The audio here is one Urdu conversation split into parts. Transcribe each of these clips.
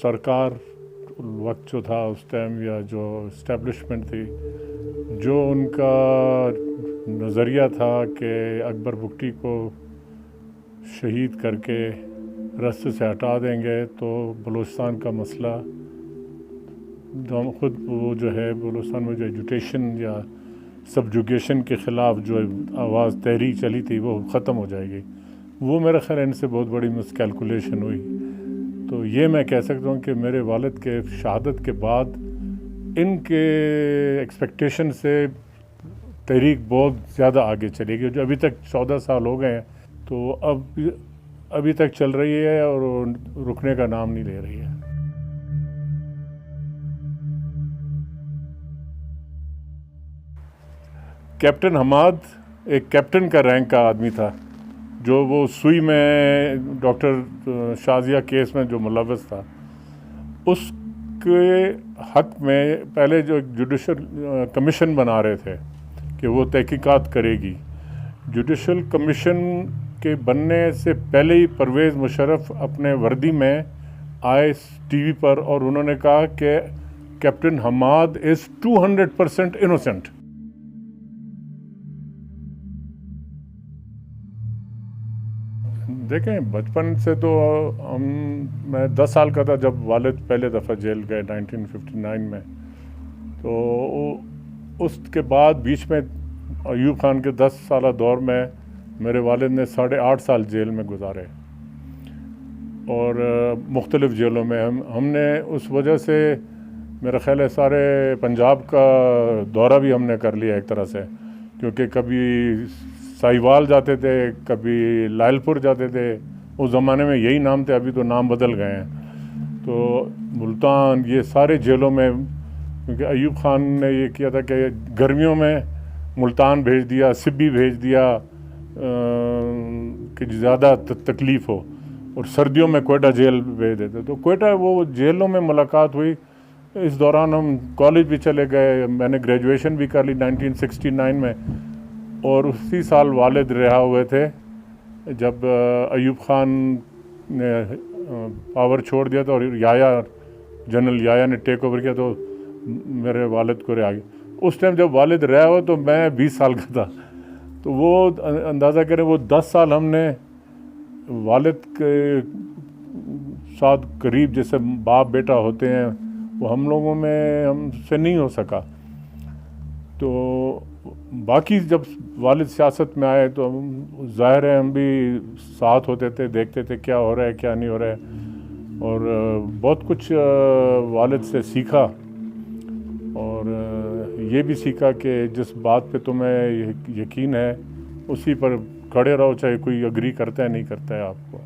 سرکار وقت جو تھا اس ٹائم یا جو اسٹیبلشمنٹ تھی، جو ان کا نظریہ تھا کہ اکبر بگٹی کو شہید کر کے رستے سے ہٹا دیں گے تو بلوچستان کا مسئلہ خود وہ جو ہے بلوچستان میں جو ایجوٹیشن یا سبجوگیشن کے خلاف جو آواز تحریک چلی تھی وہ ختم ہو جائے گی. وہ میرا خیال ان سے بہت بڑی مس کیلکولیشن ہوئی. تو یہ میں کہہ سکتا ہوں کہ میرے والد کے شہادت کے بعد ان کے ایکسپیکٹیشن سے تحریک بہت زیادہ آگے چلے گی، جو ابھی تک 14 سال ہو گئے ہیں تو ابھی تک چل رہی ہے اور رکنے کا نام نہیں لے رہی ہے. کیپٹن حماد ایک کیپٹن کا رینک کا آدمی تھا، جو وہ سوئی میں ڈاکٹر شازیہ کیس میں جو ملوث تھا، اس کے حق میں پہلے جو جوڈیشل کمیشن بنا رہے تھے کہ وہ تحقیقات کرے گی. جوڈیشل کمیشن کے بننے سے پہلے ہی پرویز مشرف اپنے وردی میں آئے ٹی وی پر اور انہوں نے کہا کہ کیپٹن حماد از 200% انوسنٹ. دیکھیں بچپن سے تو میں 10 سال کا تھا جب والد پہلے دفعہ جیل گئے 1959 میں. تو اس کے بعد بیچ میں ایوب خان کے 10 سالہ دور میں میرے والد نے 8.5 سال جیل میں گزارے اور مختلف جیلوں میں. ہم نے اس وجہ سے میرا خیال ہے سارے پنجاب کا دورہ بھی ہم نے کر لیا ایک طرح سے، کیونکہ کبھی سائیوال جاتے تھے، کبھی لائل پور جاتے تھے. اس زمانے میں یہی نام تھے، ابھی تو نام بدل گئے ہیں. تو ملتان، یہ سارے جیلوں میں، کیونکہ ایوب خان نے یہ کیا تھا کہ گرمیوں میں ملتان بھیج دیا، سبی بھیج دیا کہ زیادہ تکلیف ہو، اور سردیوں میں کوئٹہ جیل بھیج دیتے. تو کوئٹہ وہ جیلوں میں ملاقات ہوئی. اس دوران ہم کالج بھی چلے گئے، میں نے گریجویشن بھی کر لی 1969 میں. اور اسی سال والد رہا ہوئے تھے جب ایوب خان نے پاور چھوڑ دیا تھا اور جنرل یایا نے ٹیک اوور کیا تو میرے والد کو رہا گیا. اس ٹائم جب والد رہا ہوا تو میں 20 سال کا تھا. تو وہ اندازہ کریں وہ 10 سال ہم نے والد کے ساتھ قریب جیسے باپ بیٹا ہوتے ہیں وہ ہم لوگوں میں ہم سے نہیں ہو سکا. تو باقی جب والد سیاست میں آئے تو ظاہر ہے ہم بھی ساتھ ہوتے تھے، دیکھتے تھے کیا ہو رہا ہے کیا نہیں ہو رہا ہے، اور بہت کچھ والد سے سیکھا. اور یہ بھی سیکھا کہ جس بات پہ تمہیں یقین ہے اسی پر کھڑے رہو، چاہے کوئی اگری کرتا ہے نہیں کرتا ہے آپ کو.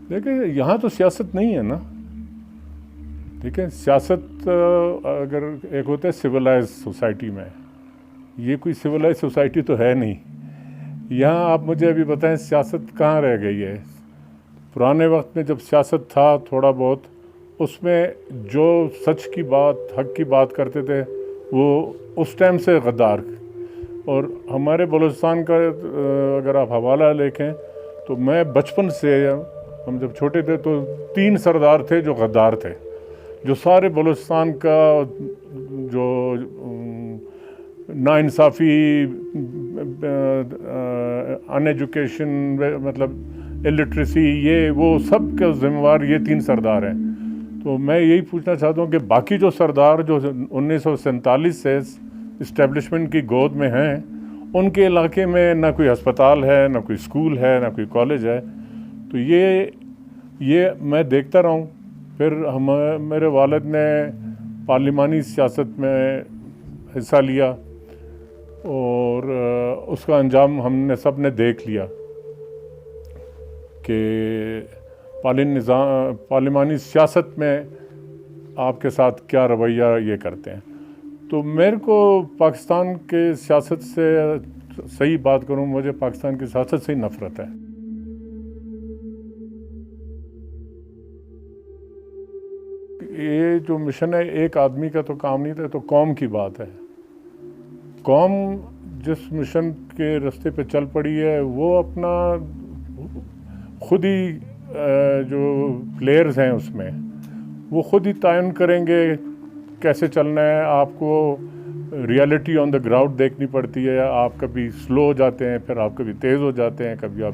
دیکھیں یہاں تو سیاست نہیں ہے نا. دیکھیں سیاست اگر ایک ہوتا ہے سویلائز سوسائٹی میں، یہ کوئی سویلائز سوسائٹی تو ہے نہیں. یہاں آپ مجھے ابھی بتائیں سیاست کہاں رہ گئی ہے. پرانے وقت میں جب سیاست تھا تھوڑا بہت، اس میں جو سچ کی بات حق کی بات کرتے تھے وہ اس ٹائم سے غدار. اور ہمارے بلوچستان کا اگر آپ حوالہ لکھیں تو میں بچپن سے، ہم جب چھوٹے تھے تو 3 سردار تھے جو غدار تھے، جو سارے بلوچستان کا جو ناانصافی، ان ایجوکیشن، مطلب الٹریسی، یہ وہ سب کا ذمہ وار یہ 3 سردار ہیں. تو میں یہی پوچھنا چاہتا ہوں کہ باقی جو سردار جو 1947 سے اسٹیبلشمنٹ کی گود میں ہیں، ان کے علاقے میں نہ کوئی ہسپتال ہے، نہ کوئی اسکول ہے، نہ کوئی کالج ہے. تو یہ میں دیکھتا رہا ہوں. پھر میرے والد نے پارلیمانی سیاست میں حصہ لیا اور اس کا انجام ہم نے سب نے دیکھ لیا کہ پارلیمانی سیاست میں آپ کے ساتھ کیا رویہ یہ کرتے ہیں. تو میرے کو پاکستان کے سیاست سے، صحیح بات کروں، مجھے پاکستان کی سیاست سے ہی نفرت ہے. یہ جو مشن ہے ایک آدمی کا تو کام نہیں تھا، تو قوم کی بات ہے. قوم جس مشن کے راستے پہ چل پڑی ہے وہ اپنا خود ہی جو پلیئرز ہیں اس میں وہ خود ہی تعین کریں گے کیسے چلنا ہے. آپ کو ریالٹی آن دا گراؤنڈ دیکھنی پڑتی ہے. آپ کبھی سلو ہو جاتے ہیں, پھر آپ کبھی تیز ہو جاتے ہیں, کبھی آپ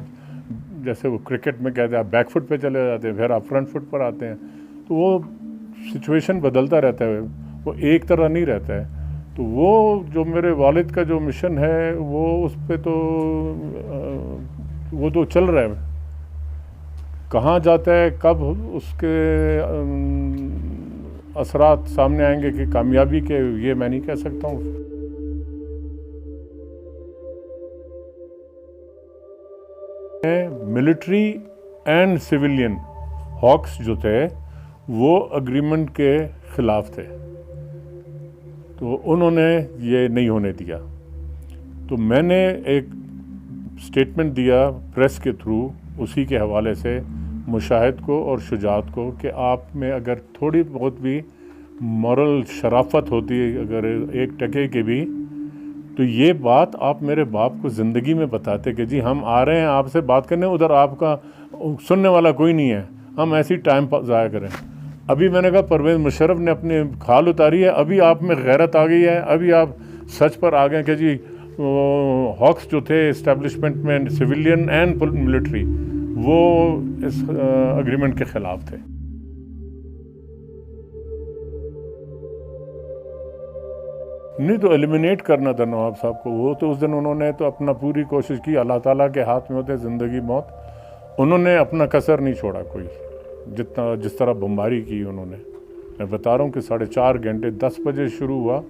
جیسے وہ کرکٹ میں کہتے ہیں آپ بیک فٹ پہ چلے جاتے ہیں, پھر آپ فرنٹ فٹ پر آتے ہیں. تو وہ سچویشن بدلتا رہتا ہے, وہ ایک طرح نہیں رہتا ہے. تو وہ جو میرے والد کا جو مشن ہے وہ اس پہ تو وہ تو چل رہا ہے. کہاں جاتا ہے, کب اس کے اثرات سامنے آئیں گے کہ کامیابی کے, یہ میں نہیں کہہ سکتا ہوں. ملٹری اینڈ سویلین ہاکس جو تھے وہ اگریمنٹ کے خلاف تھے, تو انہوں نے یہ نہیں ہونے دیا. تو میں نے ایک سٹیٹمنٹ دیا پریس کے تھرو اسی کے حوالے سے مشاہد کو اور شجاعت کو کہ آپ میں اگر تھوڑی بہت بھی مورل شرافت ہوتی ہے, اگر ایک ٹکے کی بھی, تو یہ بات آپ میرے باپ کو زندگی میں بتاتے کہ جی ہم آ رہے ہیں آپ سے بات کرنے, ادھر آپ کا سننے والا کوئی نہیں ہے, ہم ایسی ٹائم ضائع کریں. ابھی میں نے کہا پرویز مشرف نے اپنی کھال اتاری ہے, ابھی آپ میں غیرت آ گئی ہے, ابھی آپ سچ پر آ گئے کہ جی ہاکس جو تھے اسٹیبلشمنٹ میں سویلین اینڈ ملٹری وہ اس اگریمنٹ کے خلاف تھے. نہیں تو ایلیمینیٹ کرنا تھا نواب صاحب کو. وہ تو اس دن انہوں نے تو اپنا پوری کوشش کی, اللہ تعالیٰ کے ہاتھ میں ہوتے زندگی موت, انہوں نے اپنا کسر نہیں چھوڑا کوئی, جس طرح بمباری کی انہوں نے. میں بتا رہا ہوں کہ 4.5 گھنٹے, 10 بجے شروع ہوا,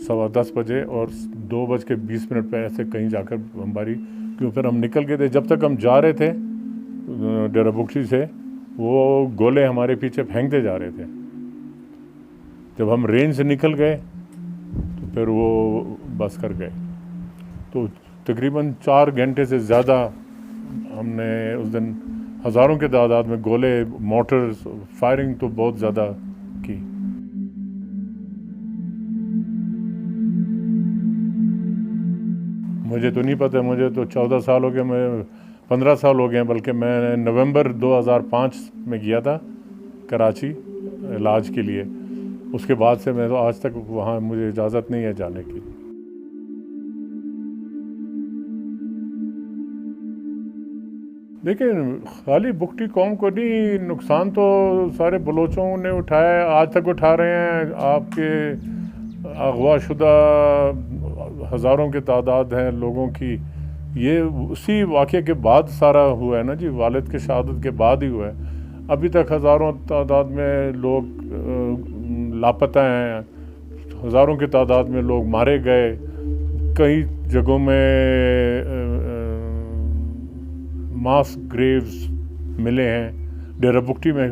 10:15 بجے اور 2:20 پہ ایسے کہیں جا کر بمباری. کیوں پھر ہم نکل گئے تھے, جب تک ہم جا رہے تھے ڈیرہ بکشی سے وہ گولے ہمارے پیچھے پھینکتے جا رہے تھے. جب ہم رینج سے نکل گئے تو پھر وہ بس کر گئے. تو تقریباً 4 گھنٹے سے زیادہ ہم نے اس دن ہزاروں کے تعداد میں گولے, موٹرز, فائرنگ تو بہت زیادہ کی. مجھے تو نہیں پتہ, مجھے تو 14 سال ہو گئے, میں 15 سال ہو گئے ہیں, بلکہ میں نومبر 2005 میں گیا تھا کراچی علاج کے لیے. اس کے بعد سے میں تو آج تک وہاں مجھے اجازت نہیں ہے جانے کی. دیکھیں خالی بگٹی قوم کو نہیں, نقصان تو سارے بلوچوں نے اٹھایا ہے, آج تک اٹھا رہے ہیں. آپ کے اغوا شدہ ہزاروں کے تعداد ہیں لوگوں کی, یہ اسی واقعے کے بعد سارا ہوا ہے نا جی, والد کے شہادت کے بعد ہی ہوا ہے. ابھی تک ہزاروں تعداد میں لوگ لاپتہ ہیں, ہزاروں کی تعداد میں لوگ مارے گئے, کئی جگہوں میں ماس گریوز ملے ہیں, ڈیرہ بگٹی میں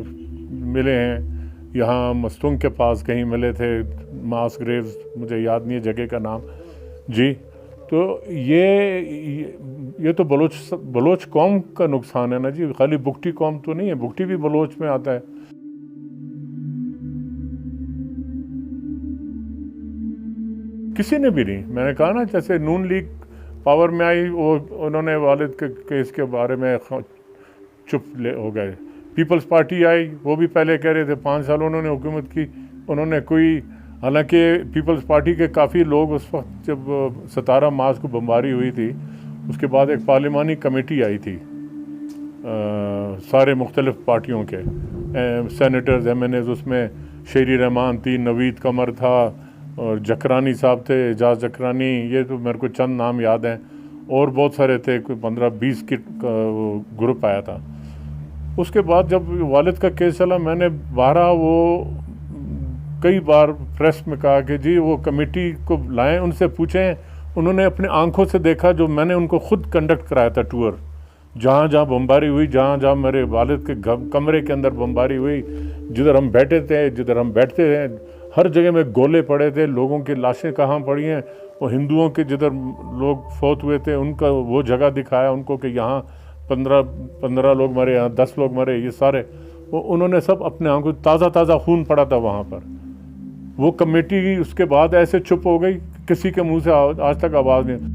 ملے ہیں, یہاں مستونگ کے پاس کہیں ملے تھے ماس گریوز, مجھے یاد نہیں ہے جگہ کا نام جی. تو یہ تو بلوچ قوم کا نقصان ہے نا جی, خالی بگٹی قوم تو نہیں ہے, بگٹی بھی بلوچ میں آتا ہے. کسی نے بھی نہیں. میں نے کہا نا جیسے نون لیگ پاور میں آئی, وہ انہوں نے والد کے کیس کے بارے میں چپ ہو گئے. پیپلز پارٹی آئی, وہ بھی پہلے کہہ رہے تھے 5 سال انہوں نے حکومت کی, انہوں نے کوئی, حالانکہ پیپلز پارٹی کے کافی لوگ اس وقت جب 17 مارچ کو بمباری ہوئی تھی اس کے بعد ایک پارلیمانی کمیٹی آئی تھی سارے مختلف پارٹیوں کے سینیٹرز ایم این ایز, اس میں شیری رحمان تھی, نوید قمر تھا, اور جکرانی صاحب تھے, اعجاز جکرانی, یہ تو میرے کو چند نام یاد ہیں, اور بہت سارے تھے, کوئی 15-20 کی گروپ آیا تھا. اس کے بعد جب والد کا کیس چلا, میں نے وہ کئی بار پریس میں کہا کہ جی وہ کمیٹی کو لائیں, ان سے پوچھیں, انہوں نے اپنے آنکھوں سے دیکھا جو میں نے ان کو خود کنڈکٹ کرایا تھا ٹور, جہاں جہاں بمباری ہوئی, جہاں جہاں میرے والد کے کمرے کے اندر بمباری ہوئی, جدھر ہم بیٹھے تھے, جدھر ہم بیٹھتے ہیں, ہر جگہ میں گولے پڑے تھے, لوگوں کی لاشیں کہاں پڑی ہیں, وہ ہندوؤں کے جدھر لوگ فوت ہوئے تھے ان کا وہ جگہ دکھایا ان کو کہ یہاں 15 لوگ مرے, یہاں 10 لوگ مرے, یہ سارے وہ انہوں نے سب اپنے آنکھوں, تازہ خون پڑا تھا وہاں پر. وہ کمیٹی اس کے بعد ایسے چپ ہو گئی، کسی کے منہ سے آج تک آواز نہیں.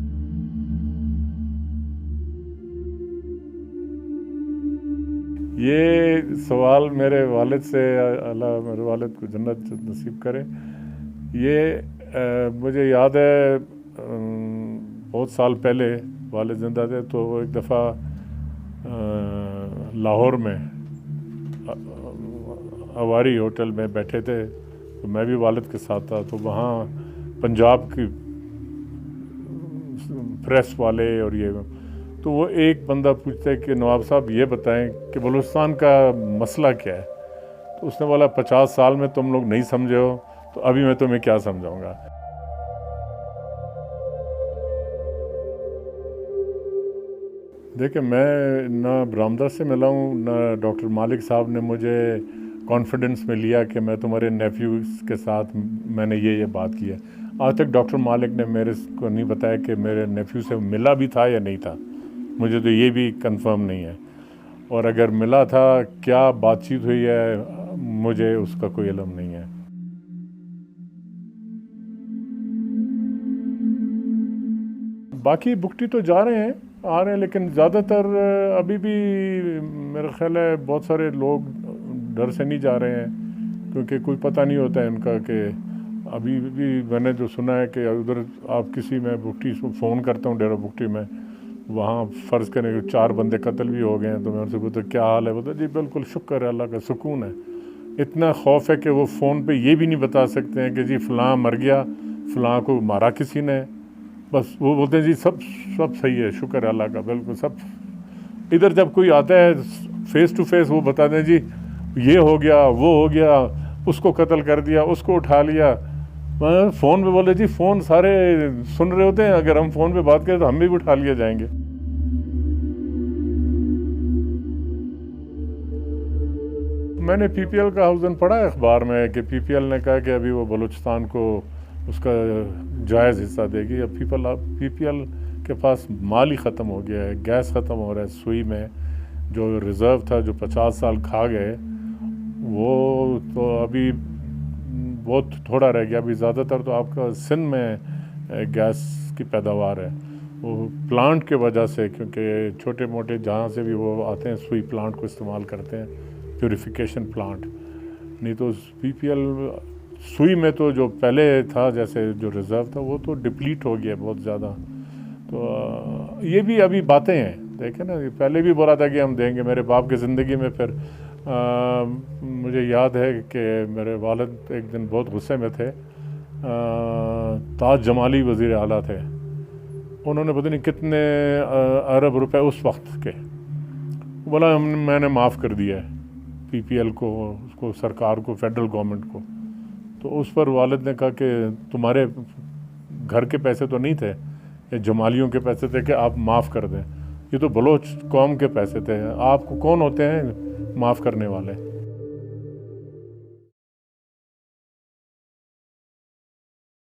یہ سوال میرے والد سے، اللہ میرے والد کو جنت نصیب کرے. یہ مجھے یاد ہے بہت سال پہلے والد زندہ تھے تو وہ ایک دفعہ لاہور میں اواری ہوٹل میں بیٹھے تھے تو میں بھی والد کے ساتھ تھا. تو وہاں پنجاب کی پریس والے اور یہ، تو وہ ایک بندہ پوچھتا ہے کہ نواب صاحب یہ بتائیں کہ بلوچستان کا مسئلہ کیا ہے. تو اس نے بولا 50 سال میں تم لوگ نہیں سمجھے ہو تو ابھی میں تمہیں کیا سمجھاؤں گا. دیکھیں میں نہ برآمدہ سے ملا ہوں، نہ ڈاکٹر مالک صاحب نے مجھے کانفیڈنس میں لیا کہ میں تمہارے نیفیوز کے ساتھ میں نے یہ بات کی ہے. آج تک ڈاکٹر مالک نے میرے کو نہیں بتایا کہ میرے نیفیو سے ملا بھی تھا یا نہیں تھا. مجھے تو یہ بھی کنفرم نہیں ہے، اور اگر ملا تھا کیا بات چیت ہوئی ہے مجھے اس کا کوئی علم نہیں ہے. باقی بگٹی تو جا رہے ہیں، آ رہے ہیں، لیکن زیادہ تر ابھی بھی میرا خیال ہے بہت سارے لوگ ڈر سے نہیں جا رہے ہیں کیونکہ کوئی پتہ نہیں ہوتا ہے ان کا. کہ ابھی بھی میں نے جو سنا ہے کہ ادھر آپ کسی میں بگٹی فون کرتا ہوں ڈیرہ بگٹی میں، وہاں فرض کریں کہ 4 بندے قتل بھی ہو گئے ہیں تو میں ان سے پوچھتا کیا حال ہے، بولتا جی بالکل شکر ہے اللہ کا، سکون ہے. اتنا خوف ہے کہ وہ فون پہ یہ بھی نہیں بتا سکتے ہیں کہ جی فلاں مر گیا، فلاں کو مارا کسی نے. بس وہ بولتے ہیں جی سب صحیح ہے، شکر ہے اللہ کا، بالکل سب. ادھر جب کوئی آتا ہے فیس ٹو فیس وہ بتاتے ہیں جی یہ ہو گیا، وہ ہو گیا، اس کو قتل کر دیا، اس کو اٹھا لیا. فون پہ بولے جی فون سارے سن رہے ہوتے ہیں، اگر ہم فون پہ بات کریں تو ہم بھی اٹھا لیے جائیں گے. میں نے پی پی ایل کا حوضن پڑھا ہے اخبار میں کہ پی پی ایل نے کہا کہ ابھی وہ بلوچستان کو اس کا جائز حصہ دے گی. اب پی پی ایل کے پاس مال ہی ختم ہو گیا ہے، گیس ختم ہو رہا ہے. سوئی میں جو ریزرو تھا جو 50 سال کھا گئے وہ تو ابھی بہت تھوڑا رہ گیا. ابھی زیادہ تر تو آپ کا سندھ میں گیس کی پیداوار ہے، وہ پلانٹ کے وجہ سے، کیونکہ چھوٹے موٹے جہاں سے بھی وہ آتے ہیں سوئی پلانٹ کو استعمال کرتے ہیں، پیوریفیکیشن پلانٹ. نہیں تو پی پی ایل سوئی میں تو جو پہلے تھا جیسے جو ریزرو تھا وہ تو ڈپلیٹ ہو گیا بہت زیادہ. تو یہ بھی ابھی باتیں ہیں، دیکھیں نا، پہلے بھی بولا تھا کہ ہم دیں گے. میرے باپ کی زندگی میں پھر مجھے یاد ہے کہ میرے والد ایک دن بہت غصے میں تھے. تاج جمالی وزیر اعلیٰ تھے، انہوں نے پتہ نہیں کتنے ارب روپے اس وقت کے، بولا میں نے معاف کر دیا ہے پی پی ایل کو، اس کو سرکار کو، فیڈرل گورنمنٹ کو. تو اس پر والد نے کہا کہ تمہارے گھر کے پیسے تو نہیں تھے، یہ جمالیوں کے پیسے تھے کہ آپ معاف کر دیں. یہ تو بلوچ قوم کے پیسے تھے، آپ کو کون ہوتے ہیں معاف کرنے والے؟